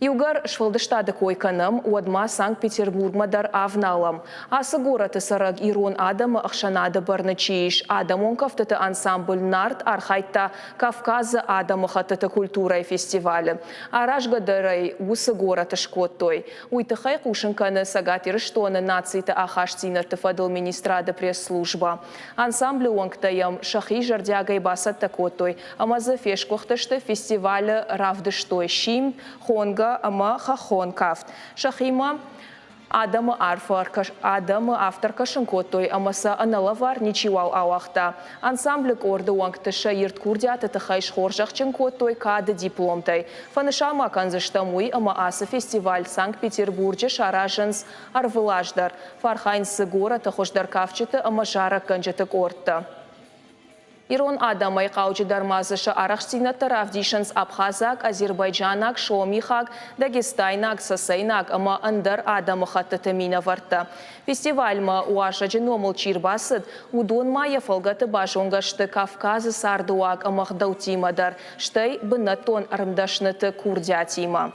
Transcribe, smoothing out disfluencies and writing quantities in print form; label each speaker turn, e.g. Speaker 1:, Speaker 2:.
Speaker 1: Югар швалдыштады койканым, уадма Санкт-Петербургмадар авналам. Асы гораты сараг Ирон Адамы ақшанады барны чейш. Адам онкафтыты ансамбль нарт архайтта Кавказы Адамы хатыты культурай фестивалі. Аражгадарай усы гораты шкоттой. Уйтыхай кушынканы сагатиры штоны нацийты ахаштинарты фадыл министрады пресс-служба. Ансамблі онктаям шахи жардягай басатта коттой. Амазы фешкохтышты фестивалі равдыштой шим, хонга ама хахон кафт. Шахима Адамы автор кашынкоттой амаса аналавар ничивау ауақта. Ансамблік орды уаңктыша ерткурдяты тахайш хоржақчынкоттой кады дипломтай. Фанышама канзыштамуй ама асы фестиваль Санкт-Петербурге шаражынс арвылаждар. Фархайнсы гора тахошдар кавчыты ама жара канжытык ордта. Ирон Адамай қауджы дармазышы арақштина таравдишынс Абхазак, Азербайджанак, Шомихак, Дагестайнак, Сасайнак, ама ындар Адамы хаттыты мина варта. Фестивальма уаша женомыл чирбасыд, удон мая фалгаты бажонгашты Кавказы сардуак амах даутимадар, штай бынатон арымдашныты курдятима.